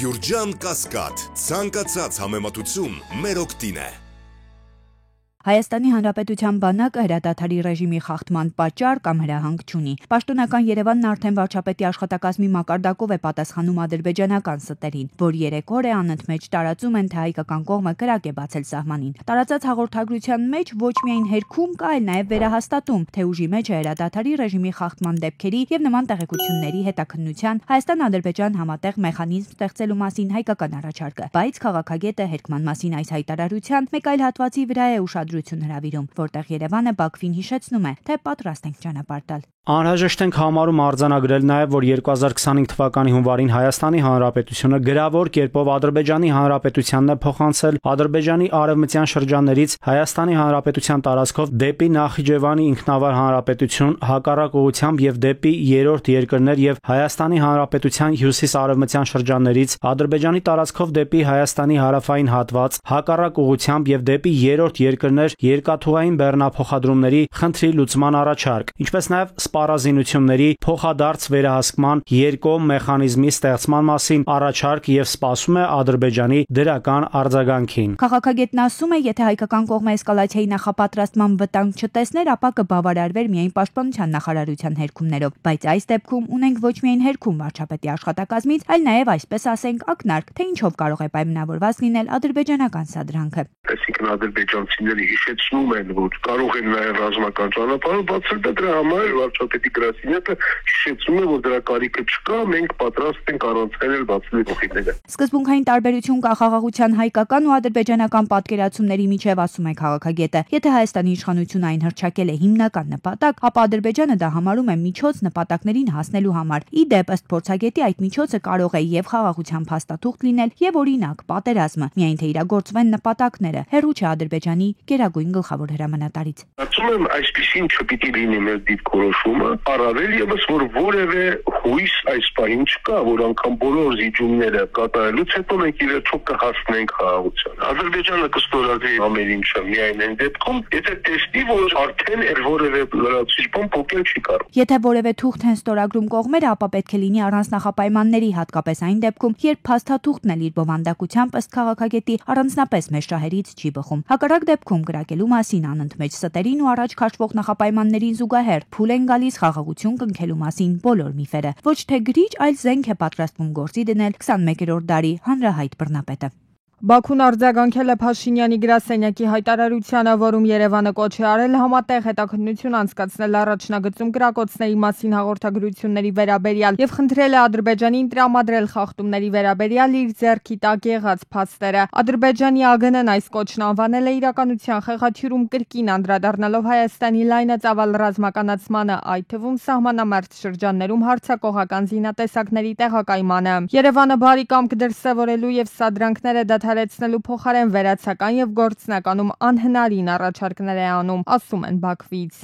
Գյուրջան Կասկադ, ցանկացած համեմատություն մեր օգտին է։ Հայաստանի Հանրապետության բանակը հրադադարի ռեժիմի խախտման պատճառ կամ հրահանգ չունի։ Պաշտոնական Երևանն արդեն վարչապետի աշխատակազմի մակարդակով է պատասխանում ադրբեջանական ստերին, որ 3 օր է անընդմեջ տարածում են, թե հայկական կողմը կրակ է բացել սահմանին։ Տարածած հաղորդագրության մեջ ոչ միայն հերքում կա, այլ նաև վերահաստատում, թե ուժի մեջ է հրադադարի ռեժիմի խախտման դեպքերի եւ նման տեղեկությունների հետաքննության Հայաստան-Ադրբեջան համատեղ մեխանիզմ ստեղծելու մասին հայկական առաջարկը։ Բայց քաղաքագետը հերկման մասին այս հայտարարության մեկ այլ հատվածի վրա է ուշադրություն հրավիրում, որտեղ Երևանը Բաքվին հիշեցնում է, թե պատրաստ ենք ճանապարհ տալ։ Անհրաժեշտ ենք համարում արձանագրել նաև, որ 2025 թվականի հունվարին Հայաստանի Հանրապետությունը գրավոր կերպով Ադրբեջանի Հանրապետությանն է փոխանցել Ադրբեջանի արևմտյան շրջաններից Հայաստանի Հանրապետության տարածքով դեպի Նախիջևանի ինքնավար հանրապետություն հակառակ ուղղությամբ եւ դեպի երրորդ երկրներ եւ Հայաստանի Հանրապետության հյուսիս-արևմտյան շրջաններից Ադրբեջանի տարածքով դեպի Հայաստանի հարավային հատված հակառակ ուղղությամբ եւ դեպի երրորդ երկրներ երկաթուղային բեռնափոխադրումների խնդրի լուծման առաջարկ, ինչպես նաև սպառազինությունների փոխադարձ վերահսկման երկկողմ մեխանիզմի ստեղծման մասին առաջարկ եւ սպասում է Ադրբեջանի դրական արձագանքին։ Քաղաքագետն ասում է, եթե հայկական կողմը էսկալացիայի նախապատրաստման վտանգ չտեսներ, ապա կբավարարվեր միայն պաշտպանության նախարարության հերքումներով, բայց այս դեպքում ունենք ոչ միայն հերքում վարչապետի աշխատակազմից, այլ նաև այսպես ասենք ակնարկ, թե ինչով կարող է պայմանավորված լինել ադրբեջանական սադրանքը։ Այսինքն ադրբեջանցիները հիշեցնում են, որ կարող են նաև ռազմական ճանապարհով բացել, դրա համար վարչապետի գրասենյակը հիշեցնում է, որ դրա կարիքը չկա, մենք պատրաստ ենք առանցել բացել փոխիները։ Սկզբունքային տարբերություն կա խաղաղության հայկական ու ադրբեջանական պատկերացումների միջև, ասում է քաղաքագետը։ Եթե Հայաստանի իշխանությունը այն հռչակել է հիմնական նպատակ, ապա Ադրբեջանը դա համարում է միջոց նպատակներին հասնելու համար։ Ի դեպ, ըստ փորձագետի, այդ միջոցը կարող է եւ խաղաղության փաստաթուղթ լինել, եւ օրինակ պատերազմը, միայն թե իրագործվեն նպատակները։ Հերու չէ Ադրբեջանի գերագույն գլխավոր հրամանատարից։ Ասում եմ, այսպեսին չպիտի լինի մեր դիրքորոշումը, առավել եւս որ որևէ հույս այս պահին չկա, որ անգամ բոլոր զիջումները կատարելուց հետո մենք ի վերջո կհասնենք խաղաղության։ Ադրբեջանը կստորագրի ամեն ինչը միայն այն դեպքում, եթե տեսնի, որ արդեն որևէ լրացուցիչ բան փոխել չի կարող։ Եթե որևէ թուղթ են ստորագրում կողմերը, ապա պետք է լինի առանց նախապայմանների, հատկապես այն դեպքում, երբ փաստաթուղթն էլ իր բովանդակությամբ ըստ քաղաքագետի առանձնապես մեծ շահերից չի բխում։ Հակառակ դեպքում կրակելու մասին անընդմեջ ստերին ու առաջ քաշվող նախապայմաններին զուգահեռ փուլ են գալիս խաղաղություն կնքելու մասին բոլոր միֆերը։ Ոչ թե գրիչ, այլ զենք է պատրաստվում գործի դնել 21-րդ դարի հանրահայտ բռնապետը։ Բաքուն արձագանքել է Փաշինյանի գրասենյակի հայտարարությանը, որում Երևանը կոչ է արել համատեղ հետաքննություն անցկացնել առաջնագծում կրակոցների մասին հաղորդագրությունների վերաբերյալ եւ խնդրել է Ադրբեջանին տրամադրել խախտումների վերաբերյալ իր ձեռքի տակ եղած փաստերը։ Ադրբեջանի ԱԳՆ-ն այս կոչն անվանել է իրականության խեղաթյուրում կրկին անդրադառնալով Հայաստանի լայնածավալ ռազմականացմանը, այդ թվում սահմանամերձ շրջաններում հարձակողական զինատեսակների տեղակայմանը։ Երևանը բարի կամք դրսևորելու եւ սադրանքները դադարեցնելու փոխարեն վերացական եւ գործնականում անհնարին առաջարկներ է անում, ասում են Բաքվից։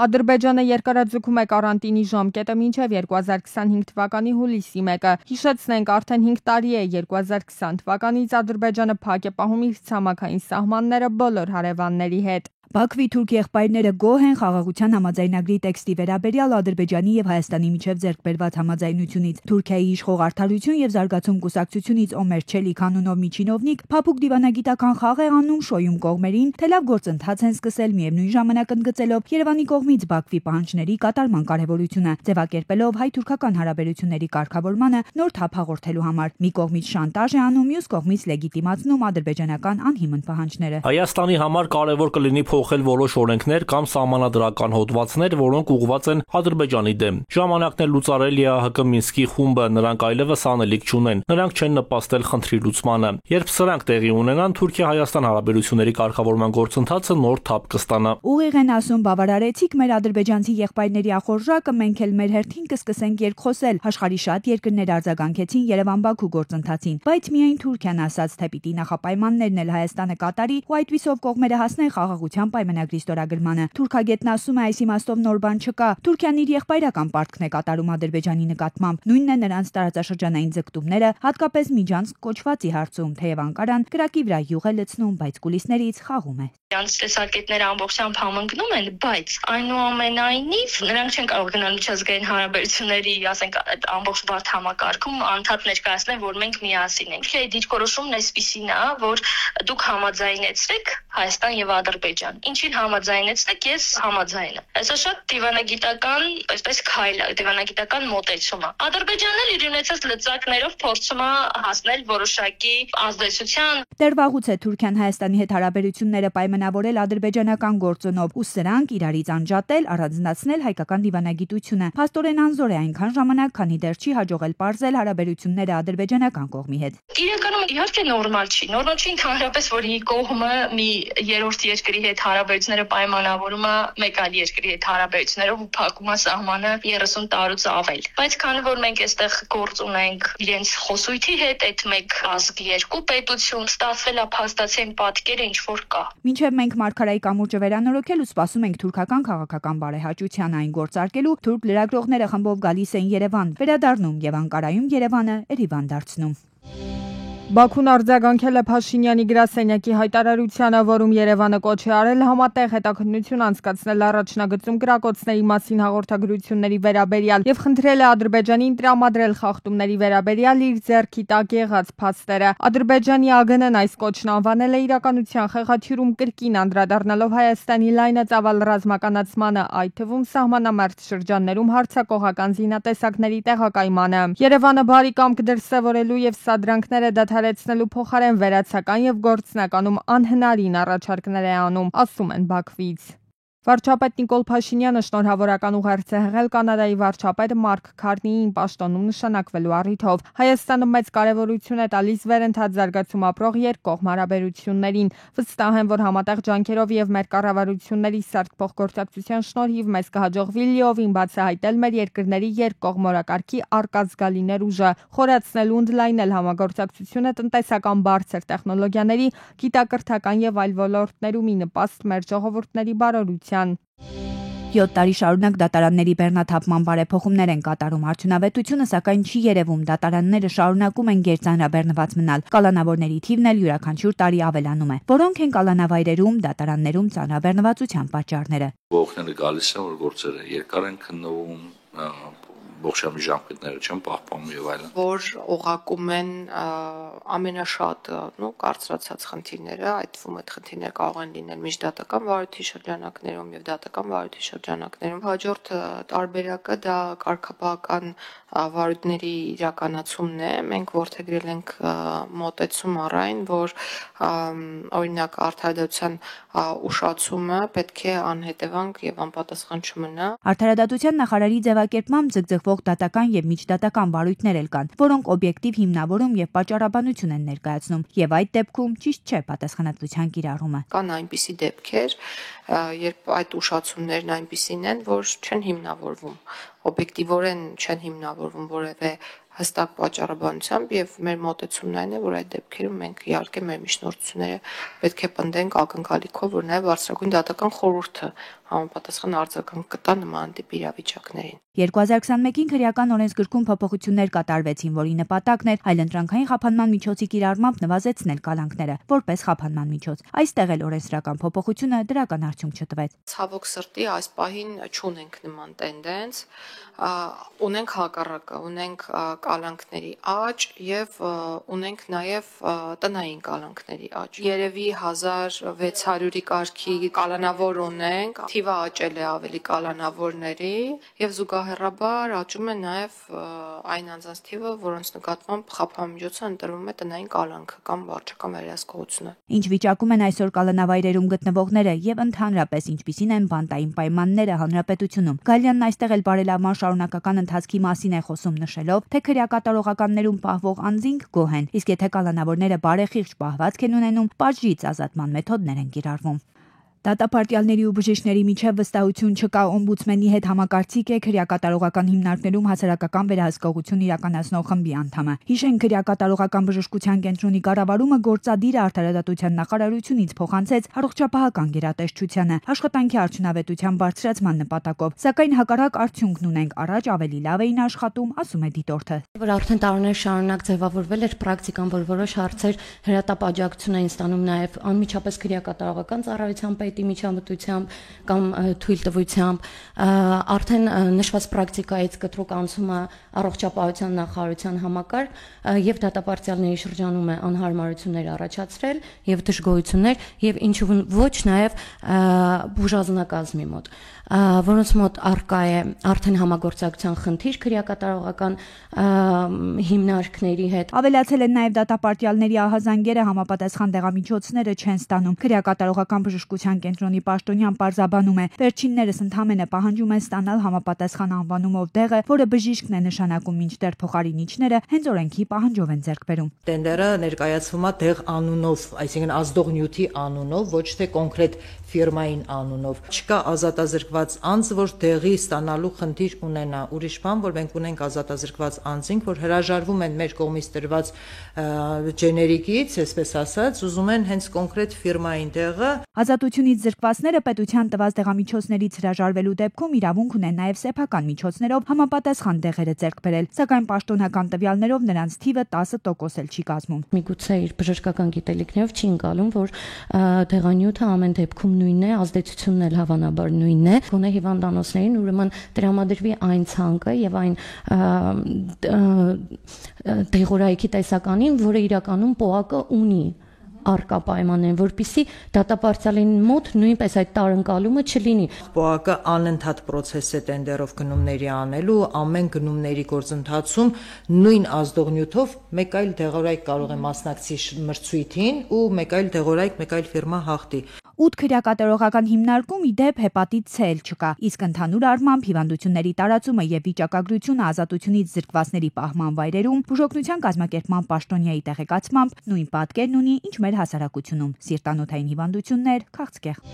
Ադրբեջանը երկարաձգում է կարանտինի ժամկետը մինչև 2025 թվականի հուլիսի 1-ը։ Հիշեցնենք, արդեն 5 տարի է 2020 թվականից Ադրբեջանը փակ է պահում իր ցամաքային սահմանները բոլոր հարևանների հետ։ Բաքվի թուրք եղբայրները գոհ են խաղաղության համաձայնագրի տեքստի վերաբերյալ Ադրբեջանի եւ Հայաստանի միջև ձեռք բերված համաձայնությունից։ Թուրքիայի իշխող Արդարություն եւ զարգացում կուսակցությունից Օմեր Չելիք անունով միջինովնիկ փափուկ դիվանագիտական խաղ է անում շոյում կողմերին, թե լավ գործընթաց են սկսել, միևնույն ժամանակ ընդգծելով Երևանի կողմից Բաքվի պահանջների կատարման կարեւորությունը, ձևակերպելով հայ-թուրքական հարաբերությունների կարգավորմանը նոր թափ հաղորդելու համար։ Մի կողմից շանտաժ է անում, մյուս կողմից լեգիտիմացնում ադրբեջանական անհիմն պահանջները։ Հայաստանի համար կարևոր կլինի փոխել որոշ օրենքներ կամ սահմանադրական հոդվածներ, որոնք ուղղված են Ադրբեջանի դեմ։ Ժամանակն է լուծարել ԵԱՀԿ Մինսկի խումբը, նրանք այլևս անելիք չունեն, նրանք չեն նպաստել խնդրի լուծմանը։ Երբ սրանք տեղի ունենան, Թուրքիա-Հայաստան հարաբերությունների կարգավորման գործընթացը նոր թափ կստանա։ Ուղիղ են ասում, բավարարեցիք մեր ադրբեջանցի եղբայրների ախորժակը, մենք էլ մեր հերթին կսկսենք երկխոսել։ Աշխարհի շատ երկրներ արձագանքեցին Երևան-Բաքու գործընթացին, բայց միայն Թուրքիան ասաց, թե պիտի նախապայմաններն էլ Հայաստանը կատարի ու այդպիսով կողմերը հասնեն խաղաղության պայմանագրի ստորագրմանը։ Թուրքագետն ասում է, այս իմաստով նոր բան չկա։ Թուրքիան իր եղբայրական պարտքն է կատարում Ադրբեջանի նկատմամբ։ Նույնն է նրանց տարածաշրջանային ձգտումները, հատկապես Միջանցք կոչվածի հարցում, թեև Անկարան կրակի վրա յուղ է լցնում, բայց կուլիսներից խաղում է։ Նրանց տեսակետները ամբողջությամբ համընկնում են, բայց այնուամենայնիվ նրանք չեն կարող գնալ միջազգային հարաբերությունների, ասենք, այդ ամբողջ բարդ համակարգում անդադ ներկայացնել, որ մենք միասին ենք։ Այդ դիրքորոշումն այսպիսին է, որ դուք համաձայնեցրեք Հայաստան եւ Ադրբեջան։ Ինչին համաձայնեցրեք, ես համաձայն եմ։ Այսօր շատ դիվանագիտական, այսպես քայլ է, դիվանագիտական մոտեցում է։ Ադրբեջանն էլ իր ունեցած լծակներով փորձում է հասնել որոշակի ազդեցության։ Դեռ վաղուց է Թուրքիան Հայաստանի հետ հարաբերությունները պայմանավորել ադրբեջանական գործոնով, ու սրանք իրարից անջատել, առանձնացնել հայկական դիվանագիտությունը։ Փաստորեն անզոր է այնքան ժամանակ, քանի դեռ չի հաջողել պարզել հարաբերությունները ադրբեջանական կողմի հետ։ Իրականում իհարկե նորմալ չի ընդհանրապես, որ մի կողմը մի երրորդ երկրի հետ հարաբերությունները պայմանավորում է մեկ այլ երկրի հետ հարաբերություններով ու փակում է սահմանը 30 տարուց ավել։ Բայց քանի որ մենք այստեղ գործ ունենք իրենց խոսույթի հետ, այդ մեկ ազգ երկու պետություն, ստացվել է փաստացեն պատկերը ինչ որ կա։ Մինչև մենք Մարգարայի կամուրջը վերանորոգել ու սպասում ենք թուրքական քաղաքական բարեհաճության այն գործարկելու, թուրք լրագրողները խմբով գալիս են Երևան, վերադառնում եւ Անկարայում Երևանը Էրիվան դարձնում։ Բաքուն արձագանքել է Փաշինյանի գրասենյակի հայտարարությանը, որում Երևանը կոչ է արել համատեղ հետաքննություն անցկացնել առաջնագծում կրակոցների մասին հաղորդագրությունների վերաբերյալ եւ խնդրել է Ադրբեջանին տրամադրել խախտումների վերաբերյալ իր ձեռքի տակ եղած փաստերը։ Ադրբեջանի ԱԳՆ-ն այս կոչն անվանել է իրականության խեղաթյուրում կրկին անդրադառնալով Հայաստանի լայնածավալ ռազմականացմանը, այդ թվում սահմանամերձ շրջաններում հարձակողական զինատեսակների տեղակայմանը։ Երևանը բարի կամք դրսևորելու եւ սադրանքները դադարեցնելու փոխարեն վերացական եւ գործնականում անհնարին առաջարկներ է անում, ասում են Բաքվից։ Վարչապետ Նիկոլ Փաշինյանը շնորհավորական ուղերձ է հղել Կանադայի վարչապետ Մարկ Քարնիին պաշտոնում նշանակվելու առիթով։ Հայաստանը մեծ կարևորություն է տալիս վերընթաց զարգացում ապրող երկկողմ հարաբերություններին։ Վստահ եմ, որ համատեղ ջանքերով եւ մեր կառավարությունների սարք փոխգործակցության շնորհիվ մեզ կհաջողվի լիովին բացահայտել մեր երկրների երկկողմ օրակարգի արկա զգալի ներուժը, խորացնել ու ընդլայնել համագործակցությունը տնտեսական բարձր տեխնոլոգիաների, գիտակրթական եւ այլ ոլորտներում ի նպաստ մեր ժողովուրդների բարօրության։ 7 տարի շարունակ դատարանների բեռնաթափման բարեփոխումներ են կատարում արդյունավետությունը, սակայն չի երևում, դատարանները շարունակում են գերծանրաբեռնված մնալ։ Կալանավորների թիվն էլ յուրաքանչյուր տարի ավելանում է։ Որոնք են կալանավայրերում, դատարաններում ծանրաբեռնվածության պատճառները։ Բողոքները գալիս են, որ գործերը երկար են քննվում, ողջամի ժամկետները չեն պահպանում եւ այլն, որ օղակում են ամենաշատ կարծրացած խնդիրները, այդ թվում այդ խնդիրները կարող են լինել միջդատական վարույթի շրջանակներում եւ դատական վարույթի շրջանակներում։ Հաջորդ տարբերակը դա կարգապահական վարույթների իրականացումն է։ Մենք որդեգրել ենք մոտեցում առ այն, որ օրինակ արդարադատության ուշացումը պետք է անհետևանք եւ անպատասխան չմնա։ Արդարադատության նախարարի ձևակերպմամբ ձգձգվող դատական եւ միջդատական վարույթներ էլ կան, որոնք օբյեկտիվ հիմնավորում եւ պատճառաբանություն են ներկայացնում, եւ այդ դեպքում ճիշտ չէ պատասխանատվության կիրառումը։ Կան այնպիսի դեպքեր, երբ այդ ուշացումներն այնպիսին են, որ չեն հիմնավորվում, օբյեկտիվորեն չեն հիմնավորվում որևէ հստակ պատճառաբանությամբ եւ մեր մոտեցումն այն է, որ այդ դեպքերում մենք իհարկե մեր միջնորդությունները պետք է պնդենք ակնկալիքով, որ նաեւ բարձրագույն դատական խորհուրդը համապատասխան արձագանք կտա նման տիպ իրավիճակներին։ 2021-ին քրեական օրենսգրքում փոփոխություններ կատարվեցին, որի նպատակն էր այլընտրանքային խափանման միջոցի կիրառմամբ նվազեցնել կալանքները, որպես խափանման միջոց։ Այստեղ էլ օրենսդրական փոփոխությունը դրական արդյունք չտվեց։ Ցավոք սրտի այս պահին չունենք նման տենդենց, ունենք հակառակը, ունենք կալանքների աճ եւ ունենք նաեւ տնային կալանքների աճ։ Երևի 1600-ի կարգի կալանավոր ունենք, թիվը աճել է ավելի կալանավորների եւ զուգահեռաբար աճում է նաեւ այն անձանց թիվը, որոնց նկատմամբ խափամիջոցը ընտրվում է տնային կալանքը կամ վարչական վերահսկողությունը։ Ինչ վիճակում են այսօր կալանավայրերում գտնվողները եւ ընդհանրապես ինչպիսին են բանտային պայմանները հանրապետությունում։ Գալյանն այստեղ էլ բարելավման շարունակական ընթացքի մասին է խոսում, նշելով, թե քրեակատարողականներում պահվող անձինք գոհ են, իսկ եթե կալանավորները բարեխիղճ պահվածք են ունենում, պատժից ազատման մեթոդներ են կիրառվում։ Դատապարտյալների ու բժիշկների միջև վստահություն չկա, օմբուդսմենի հետ համակարծիք է քրեակատարողական հիմնարկներում հասարակական վերահսկողություն իրականացնող խմբի անդամը։ Հիշենք, քրեակատարողական բժշկության կենտրոնի կառավարումը գործադիրը արդարադատության նախարարությունից փոխանցեց առողջապահական գերատեսչությանը աշխատանքի արդյունավետության բարձրացման նպատակով, սակայն հակառակ արդյունքն ունենք, առաջ ավելի լավ էին աշխատում, ասում է դիտորդը։ Որ արդեն տարիներ շարունակ ձևավորվել էր պրակտիկան, որ որոշ հարցեր հրատապ-աջակցություն էին ստանում նաև անմիջապես քրեակատարողական ծառայության պետի միջամտությամբ կամ թույլտվությամբ, արդեն նշված պրակտիկայից կտրուկ անցումը առողջապահության նախարարության համակարգ եւ դատապարտյալների շրջանում է անհարմարություններ առաջացրել եւ դժգոհություններ եւ ինչ ոչ նաև բուժազնակազմի մոտ, որոնց մոտ արկա է արդեն համագործակցության խնդիր քրեակատարողական հիմնարկների հետ։ Ավելացել են նաև դատապարտյալների ահազանգերը, համապատասխան դեղամիջոցները չեն ստանում։ Քրեակատարողական բժշկության կենտրոնի պաշտոնյան պարզաբանում է, վերջիններս ընդհանրապես պահանջում են ստանալ համապատասխան անվանումով դեղը, որը բժիշկն է նշանակում, մինչդեռ փոխարինիչները հենց օրենքի պահանջով են ձեռք բերում։ Տենդերը ներկայացվում է դեղ անունով, այսինքն ազդող նյութի անունով, ոչ թե կոնկրետ ֆիրմային անունով։ Չկա ազատազրկված անձ, որ դեղի ստանալու խնդիր ունենա։ Ուրիշ բան, որ մենք ունենք ազատազրկված անձինք, որ հրաժարվում են մեր կողմից տրված ջեներիկից, այսպես ասած, ուզում են հենց կոնկրետ ֆիրմային դեղը։ Ազատությունից զրկվածները պետության տված դեղամիջոցներից հրաժարվելու դեպքում իրավունք ունեն նաև սեփական միջոցներով համապատասխան դեղերը ձեռք բերել, սակայն պաշտոնական տվյալներով նրանց թիվը 10% էլ չի կազմում։ Միգուցե իր բժշկական գիտելիքներով չի ընկալում, որ դեղանյութը ամեն դեպքում նույնն է, ազդեցությունն էլ հավանաբար նույնն է։ Գոնե հիվանդանոցներին ուրեմն տրամադրվի այն ցանկը եւ այն դեղորայքի տեսականին, որը իրականում ՊՕԱԿ-ը ունի արկա պայմաններն, որպեսզի դատապարտյալին մոտ նույնպես այդ տարընկալումը չլինի։ ՊՕԱԿ-ը անընդհատ process է տենդերով գնումների անելու, ամեն գնումների գործընթացում նույն ազդողնյութով մեկ այլ դեղորայք կարող է մասնակցի մրցույթին ու մեկ այլ դեղորայք, մեկ այլ ֆիրմա հաղթի։ 8 քրեակատարողական հիմնարկում ի դեպ հեպատիտ C չկա, իսկ ընդհանուր առմամբ հիվանդությունների տարածումը եւ վիճակագրությունը ազատությունից զրկվածների պահման վայրերում բուժօգնության կազմակերպման պաշտոնյայի տեղեկացմամբ նույն պատկերն ունի, ինչ մեր հասարակությունում՝ սիրտանոթային հիվանդություններ, քաղցկեղ։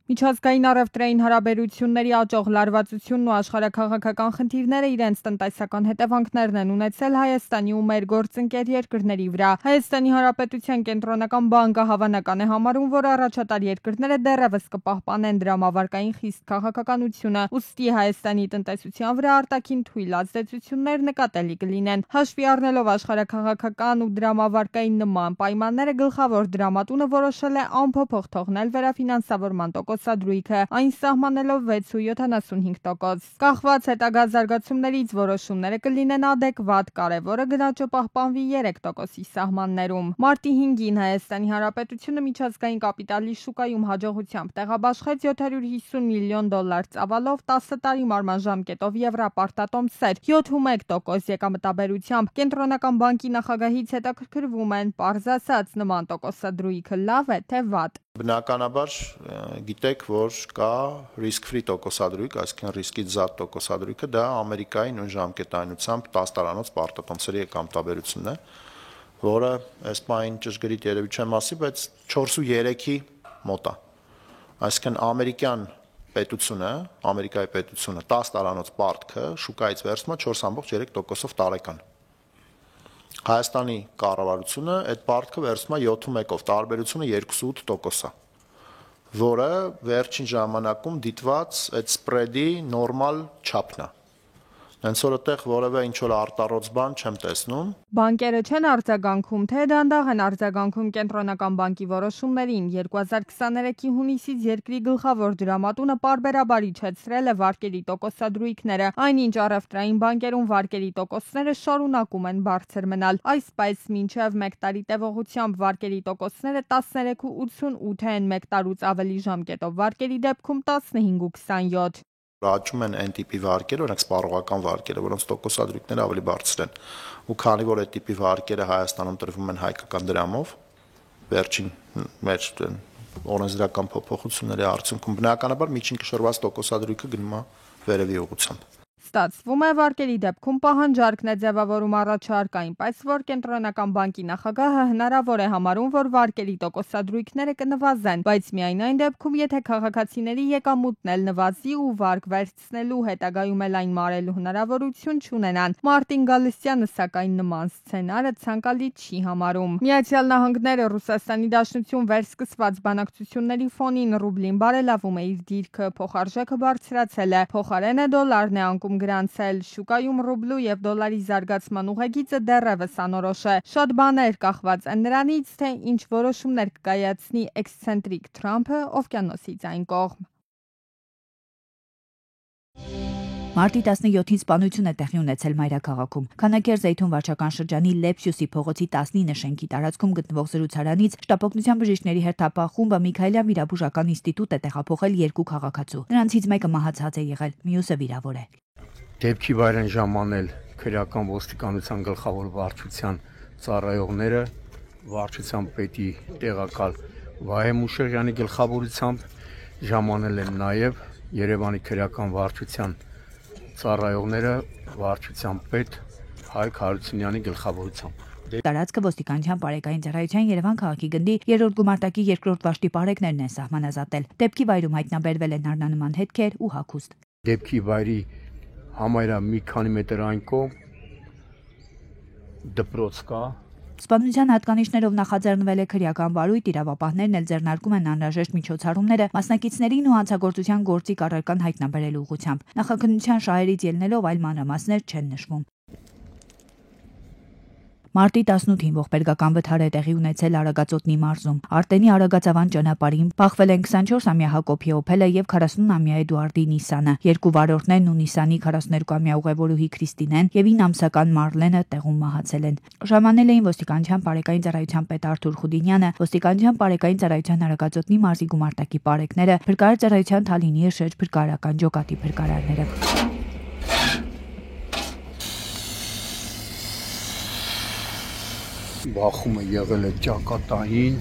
Միջազգային առևտրային հարաբերությունների աճող լարվածությունն ու աշխարհաքաղաքական խնդիրները իրենց տնտեսական հետևանքներն են ունեցել Հայաստանի ու մեր գործընկեր երկրների վրա։ Հայաստանի Հանրապետության կենտրոնական բանկը հավանական է համարում, որ առաջատար երկրները դեռևս կպահպանեն դրամավարկային խիստ քաղաքականությունը, ուստի Հայաստանի տնտեսության վրա արտաքին թույլ ազդեցություններ նկատելի կլինեն։ Հաշվի առնելով աշխարհաքաղաքական ու դրամավարկային նման պայմանները, գլխավոր դրամատունը որոշել է անփոփոխ թողնել վերաֆինանսավորման տոկոսադրույքը, այն սահմանելով 6.75%։ Կախված հետագա զարգացումներից որոշումները կլինեն adekvat, կարևորը գնաճը պահպանվի 3%-ի սահմաններում։ Մարտի 5-ին Հայաստանի Հանրապետությունը միջազգային կապիտալի շուկայում հաջողությամբ տեղաբաշխեց $750 միլիոն ծավալով 10 տարի մանրաժամկետով եվրապարտատոմսեր, 7.1% եկամտաբերությամբ։ Կենտրոնական բանկի նախագահից հետաքրքրվում են, պարզ ասած, նման տոկոսադրույքը լավ է թե վատ։ Բնականաբար գիտեք, որ կա risk-free տոկոսադրույք, այսինքն ռիսկից զատ տոկոսադրույքը, դա Ամերիկայի նույն ժամկետայնությամբ 10 տարանոց պարտատոմսերի եկամտաբերությունն է, որը այս պահին ճշգրիտ երևի չեմ ասի, բայց 4.3-ի մոտ է։ Այսինքն ամերիկյան պետությունը, Ամերիկայի պետությունը 10 տարանոց պարտքը շուկայից վերցնում է 4.3%-ով տարեկան։ Հայաստանի կառավարությունը այդ պարտքը վերցնում է 7.1-ով, տարբերությունը 2.8% է, որը վերջին ժամանակում դիտված այդ սպրեդի նորմալ չափն է։ Հենց որ այդտեղ որևէ ինչ-որ արտառոց բան չեմ տեսնում։ Բանկերը չեն արձագանքում, թե դանդաղ են արձագանքում կենտրոնական բանկի որոշումներին։ 2023-ի հունիսից երկրի գլխավոր դրամատունը պարբերաբար իջեցրել է վարկերի տոկոսադրույքները, այնինչ առևտրային բանկերում վարկերի տոկոսները շարունակում են բարձր մնալ։ Այսպես մինչև 1 տարի տևողությամբ վարկերի տոկոսները 13.88 են, 1 տարուց ավելի ժամկետով վարկերի դեպքում 15.27։ Աճում են այն տիպի վարկերը, օրինակ սպառողական վարկերը, որոնց տոկոսադրույքները ավելի բարձր են։ Ու քանի որ այդ տիպի վարկերը Հայաստանում տրվում են հայկական դրամով, վերջին մեր օրենսդրական փոփոխությունների արդյունքում բնականաբար միջին կշռված տոկոսադրույքը գնում է վերևի ուղղությամբ։ Ստացվում է, վարկերի դեպքում պահանջարկն է ձևավորում առաջարկային, բայց որ Կենտրոնական բանկի նախագահը հնարավոր է համարում, որ վարկերի տոկոսադրույքները կնվազեն, բայց միայն այն դեպքում, եթե քաղաքացիների եկամուտն էլ նվազի ու վարկ վերցնելու հետագայում էլ այն մարելու հնարավորություն չունենան։ Մարտին Գալստյանը սակայն նման սցենարը ցանկալի չի համարում։ Միացյալ Նահանգները Ռուսաստանի Դաշնություն վերսկսված բանակցությունների ֆոնին ռուբլին բարելավում է իր դիրքը, փոխարժեքը բարձրացել է, փոխարենը դոլարն է անկում գրանցել։ Շուկայում ռուբլու եւ դոլարի զարգացման ուղեգիծը դեռևս անորոշ է։ Շատ բաներ կախված են նրանից, թե ինչ որոշումներ կկայացնի էքսցենտրիկ Թրամփը օվկիանոսից այն կողմ։ Մարտի 17-ին սպանություն է տեղի ունեցել մայրաքաղաքում։ Քանաքեր-Զեյթուն վարչական շրջանի Լեպսյուսի փողոցի 19 շենքի տարածքում գտնվող զրուցարանից շտապօգնության բժիշկների հերթապահ խումբը Միքայելյան վիրաբուժական ինստիտուտ է տեղափոխել 2 քաղաքացու։ Նրանցից մեկը մահացած է եղել, մյուսը վիրավոր է։ Դեպքի վայր են ժամանել քրեական ոստիկանության գլխավոր վարչության ծառայողները, վարչության պետի տեղակալ Վահե Մուշեղյանի գլխավորությամբ, ժամանել են նաև Երևանի քրեական վարչության ծառայողները, վարչության պետ Հայկ Հարությունյանի գլխավորությամբ։ Տարածքը ոստիկանության բարեկային ծառայության Երևան քաղաքի գնդի 3-րդ գումարտակի 2-րդ վաշտի բարեկներն են սահմանազատել։ Դեպքի վայրում հայտնաբերվել են առնանման հետքեր ու հագուստ։ Դեպքի վայրի համարյա մի քանի մետր այն կողմ դպրոց կա։ Սպանության հատկանիշներով նախաձեռնվել է քրեական վարույթ, իրավապահներն էլ ձեռնարկում են անհրաժեշտ միջոցառումները մասնակիցներին ու հանցագործության գործի կառարկան հայտնաբերելու ուղղությամբ։ Նախաքննության շահերից ելնելով այլ մանրամասներ չեն նշվում։ Մարտի 18-ին ողբերգական վթար է տեղի ունեցել Արագածոտնի մարզում։ Արտենի Արագածավան ճանապարհին փախվել են 24-ամյա Հակոբի Օփելը եւ 40-ամյա Էդուարդի Նիսանը։ Երկու վարորդներն ու Նիսանի 42-ամյա ուղևորուհի Քրիստինեն եւ 9-ամսական Մարլենը տեղում մահացել են։ Ժամանել էին ոստիկանության բարեկային ծառայության պետ Արթուր Խուդինյանը, ոստիկանության բարեկային ծառայության Արագածոտնի մարզի գումարտակի բարեկները, փրկարար ծառայության Թալինի շերջ փրկարարական ջոկատի փրկարարները։ Բախումը եղել է ճակատային,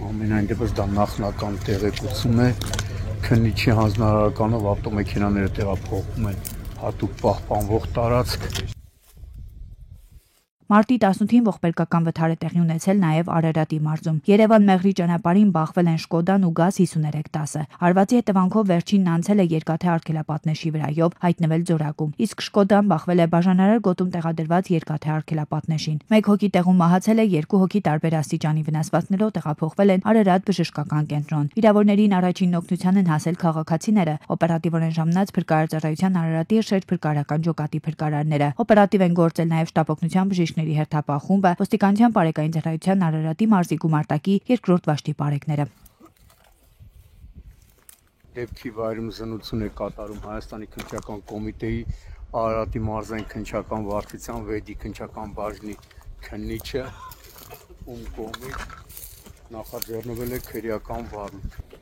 ամենայն դեպս դա նախնական տեղեկություն է, քննիչի հանձնարարականով ավտոմեքենաները տեղափոխվում են հատուկ պահպանվող տարածք։ Մարտի 18-ին ողբերգական վթար է տեղի ունեցել նաև Արարատի մարզում։ Երևան-Մեղրի ճանապարհին բախվել են Շկոդան ու Գազ 5310-ը։ Հարվածի հետևանքով վերջինն անցել է երկաթե արգելապատնեշի վրայով, հայտնվել Ձորակում, իսկ Շկոդան բախվել է բաժանարար գոտում տեղադրված երկաթե արգելապատնեշին։ 1 հոգի տեղում մահացել է, 2 հոգի տարբեր աստիճանի վնասվածքներով տեղափոխվել են Արարատ բժշկական կենտրոն։ Վիրավորներին առաջին օգնության են հասել քաղաքացիները, օպերատիվորեն ժամանած փրկարար ծառայության Արարատի շերջ փրկարարական ջոկատի փրկարարները։ Օպերատիվ են գործել նաև շտապօգնության բժիշկների հերթապահ խումբը, ոստիկանության բարեկային ծառայության Արարատի մարզի գումարտակի 2-րդ վաշտի բարեկները։ Դեպքի վայրում զննություն է կատարում Հայաստանի քննչական կոմիտեի Արարատի մարզային քննչական վարչության վեդի քննչական բաժնի քննիչը, ում կողմից նախաձեռնվել է քրեական վարույթ։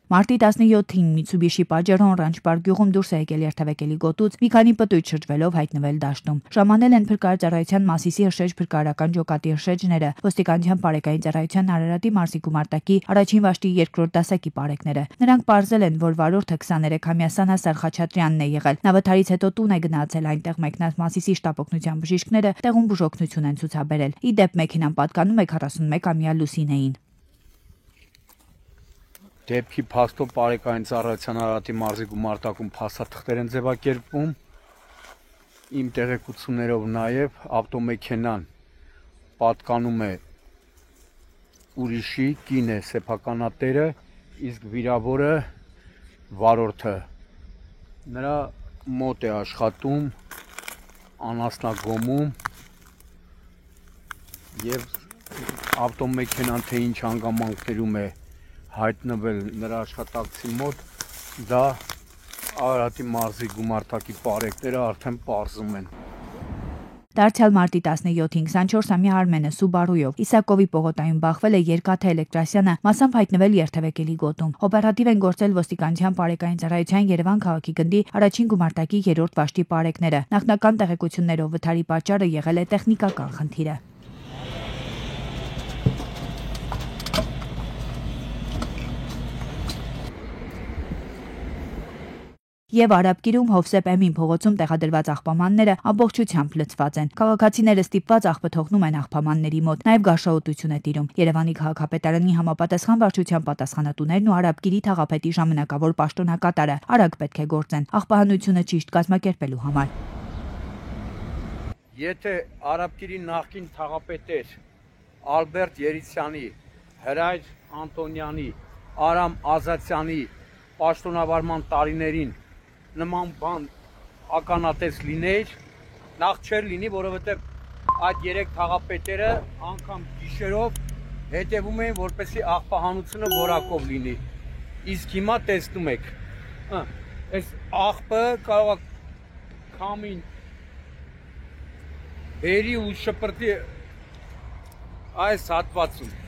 Մարտի 17-ին Mitsubishi Pajero Ranch Park գյուղում դուրս է եկել երթևեկելի գոտուց, մի քանի պտույտ շրջվելով հայտնվել դաշտում։ Ժամանել են փրկարար ծառայության Մասիսի հրշեջ փրկարարական ջոկատի հրշեջները, ոստիկանության բարեկային ծառայության Արարատի մարզի գումարտակի առաջին վաշտի 2-րդ դասակի բարեկները։ Նրանք պարզել են, որ վարորդը 23-ամյա Սանա Սարխաչատրյանն է եղել։ Նա վթարից հետո տուն է գնացել, այնտեղ մեկնած Մասիսի շտապօգնության բժիշկները տեղում բուժօգնություն են ցուցաբերել։ Ի դեպ մեքենան պատկանում է 41-ամյա Լուսինեին։ Դեպքի փաստով բարեկային ծառայության Արարատի մարզի գումարտակում փաստաթղթեր են ձևակերպվում։ Իմ տեղեկություններով նաև ավտոմեքենան պատկանում է ուրիշի, կին է սեփականատերը, իսկ վիրավորը վարորդը նրա մոտ է աշխատում անասնագոմում եւ ավտոմեքենան թե ինչ հանգամանքներում է հայտնվել նրա աշխատակցի մոտ, դա Արարատի մարզի գումարտակի բարեկները արդեն պարզում են։ Դարձյալ մարտի 17-ին 24-ամյա Արմենը Subaru-ով Իսակովի պողոտայում բախվել է երկաթե Էլեկտրասյանը, մասամբ հայտնվել երթևեկելի գոտում։ Օպերատիվ են գործել ոստիկանության բարեկային ծառայության Երևան քաղաքի գնդի առաջին գումարտակի 3-րդ վաշտի բարեկները։ Նախնական տեղեկություններով վթարի պատճառը եղել է տեխնիկական խնդիրը։ եւ Արաբկիրում Հովսեփ Էմին փողոցում տեղադրված աղբամանները ամբողջությամբ լցված են։ Քաղաքացիները ստիպված աղբը թողնում են աղբամանների մոտ, նաեւ գարշահոտություն է տիրում։ Երևանի քաղաքապետարանի համապատասխան վարչության պատասխանատուներն ու Արաբկիրի թաղապետի ժամանակավոր պաշտոնակատարը արագ պետք է գործեն աղբահանությունը ճիշտ կազմակերպելու համար։ Եթե Արաբկիրի նախկին թաղապետեր Ալբերտ Երիցյանի, Հրայր Անտոնյանի, Արամ Ազատյանի պաշտոնավարման տարիներին նման բան ականատես լիներ, նախ չէր լինի, որովհետև այդ երեք թաղապետերը անգամ գիշերով հետևում էին, որպեսզի աղբահանությունը որակով լինի։ Իսկ հիմա տեսնում եք, այս աղբը կարող է քամին բերի ու շպրտի այս հատվածում։